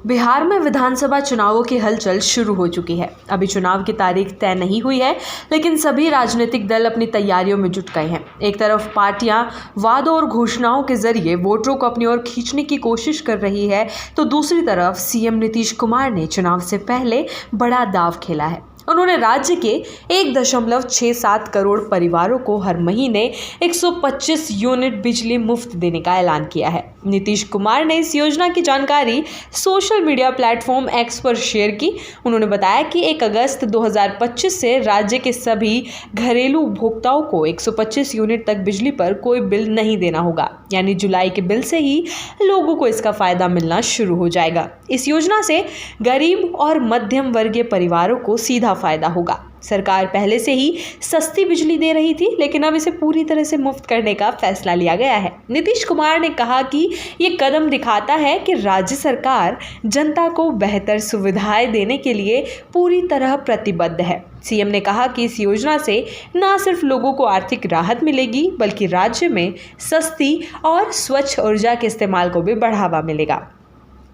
बिहार में विधानसभा चुनावों की हलचल शुरू हो चुकी है। अभी चुनाव की तारीख तय नहीं हुई है, लेकिन सभी राजनीतिक दल अपनी तैयारियों में जुट गए हैं। एक तरफ पार्टियां वादों और घोषणाओं के जरिए वोटरों को अपनी ओर खींचने की कोशिश कर रही है, तो दूसरी तरफ सीएम नीतीश कुमार ने चुनाव से पहले बड़ा दांव खेला है। उन्होंने राज्य के 1.67 करोड़ परिवारों को हर महीने 125 यूनिट बिजली मुफ्त देने का ऐलान किया है। नीतीश कुमार ने इस योजना की जानकारी सोशल मीडिया प्लेटफॉर्म एक्स पर शेयर की। उन्होंने बताया कि 1 अगस्त 2025 से राज्य के सभी घरेलू उपभोक्ताओं को 125 यूनिट तक बिजली पर कोई बिल नहीं देना होगा, यानी जुलाई के बिल से ही लोगों को इसका फायदा मिलना शुरू हो जाएगा। इस योजना से गरीब और मध्यम वर्गीय परिवारों को सीधा फायदा होगा। सरकार पहले से ही सस्ती बिजली दे रही थी, लेकिन अब इसे पूरी तरह से मुफ्त करने का फैसला लिया गया है। नीतीश कुमार ने कहा कि ये कदम दिखाता है कि राज्य सरकार जनता को बेहतर सुविधाएं देने के लिए पूरी तरह प्रतिबद्ध है। सीएम ने कहा कि इस योजना से न सिर्फ लोगों को आर्थिक राहत मिलेगी, बल्कि राज्य में सस्ती और स्वच्छ ऊर्जा के इस्तेमाल को भी बढ़ावा मिलेगा।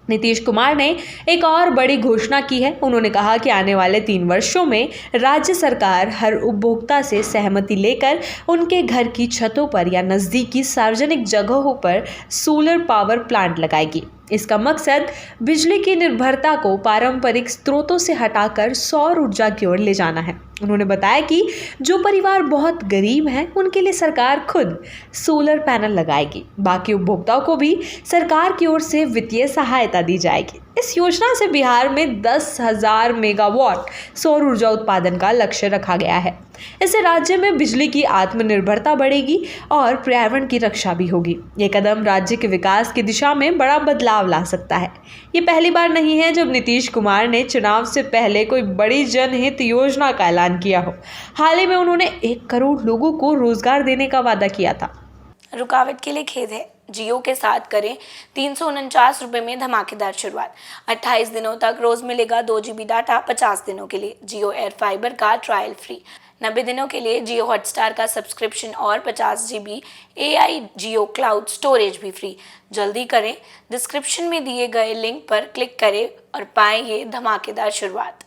नीतीश कुमार ने एक और बड़ी घोषणा की है। उन्होंने कहा कि आने वाले 3 वर्षों में राज्य सरकार हर उपभोक्ता से सहमति लेकर उनके घर की छतों पर या नज़दीकी सार्वजनिक जगहों पर सोलर पावर प्लांट लगाएगी। इसका मकसद बिजली की निर्भरता को पारंपरिक स्रोतों से हटाकर सौर ऊर्जा की ओर ले जाना है। उन्होंने बताया कि जो परिवार बहुत गरीब हैं, उनके लिए सरकार खुद सोलर पैनल लगाएगी। बाकी उपभोक्ताओं को भी सरकार की ओर से वित्तीय सहायता दी जाएगी। इस योजना से बिहार में 10,000 मेगावाट सौर ऊर्जा उत्पादन का लक्ष्य रखा गया है। इससे राज्य में बिजली की आत्मनिर्भरता बढ़ेगी और पर्यावरण की रक्षा भी होगी। ये कदम राज्य के विकास की दिशा में बड़ा बदलाव ला सकता है। ये पहली बार नहीं है जब नीतीश कुमार ने चुनाव से पहले कोई बड़ी जनहित योजना का ऐलान किया हो। हाल ही में उन्होंने 1 करोड़ लोगों को रोजगार देने का वादा किया था। रुकावट के लिए खेद है। जियो के साथ करें 349 रुपये में धमाकेदार शुरुआत। 28 दिनों तक रोज मिलेगा 2 GB डाटा 50 दिनों के लिए। जियो एयर फाइबर का ट्रायल फ्री। 90 दिनों के लिए जियो हॉटस्टार का सब्सक्रिप्शन और 50 GB AI जियो क्लाउड स्टोरेज भी फ्री। जल्दी करें, डिस्क्रिप्शन में दिए गए लिंक पर क्लिक करें और पाएं ये धमाकेदार शुरुआत।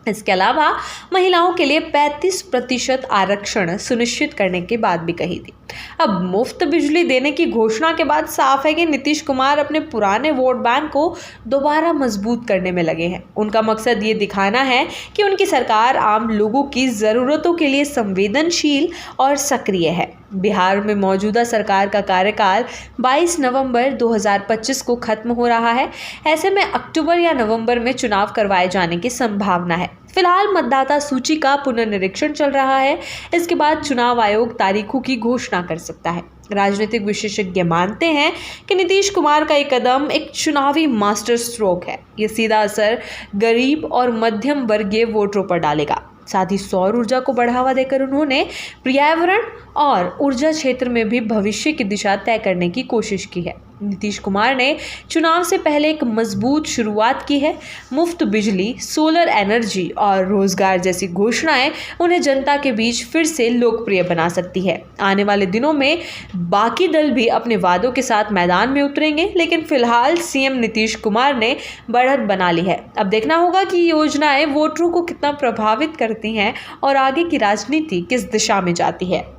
इसके अलावा महिलाओं के लिए 35% आरक्षण सुनिश्चित करने की बात भी कही थी। अब मुफ्त बिजली देने की घोषणा के बाद साफ है कि नीतीश कुमार अपने पुराने वोट बैंक को दोबारा मजबूत करने में लगे हैं। उनका मकसद ये दिखाना है कि उनकी सरकार आम लोगों की ज़रूरतों के लिए संवेदनशील और सक्रिय है। बिहार में मौजूदा सरकार का कार्यकाल 22 नवंबर 2025 को खत्म हो रहा है। ऐसे में अक्टूबर या नवंबर में चुनाव करवाए जाने की संभावना है। फिलहाल मतदाता सूची का पुनर्निरीक्षण चल रहा है। इसके बाद चुनाव आयोग तारीखों की घोषणा कर सकता है। राजनीतिक विशेषज्ञ मानते हैं कि नीतीश कुमार का ये कदम एक चुनावी मास्टर स्ट्रोक है। ये सीधा असर गरीब और मध्यम वर्गीय वोटरों पर डालेगा। साथ ही सौर ऊर्जा को बढ़ावा देकर उन्होंने पर्यावरण और ऊर्जा क्षेत्र में भी भविष्य की दिशा तय करने की कोशिश की है। नीतीश कुमार ने चुनाव से पहले एक मजबूत शुरुआत की है। मुफ्त बिजली, सोलर एनर्जी और रोजगार जैसी घोषणाएं उन्हें जनता के बीच फिर से लोकप्रिय बना सकती है। आने वाले दिनों में बाकी दल भी अपने वादों के साथ मैदान में उतरेंगे, लेकिन फिलहाल सीएम नीतीश कुमार ने बढ़त बना ली है। अब देखना होगा कि ये योजनाएं वोटरों को कितना प्रभावित करती हैं और आगे की राजनीति किस दिशा में जाती है।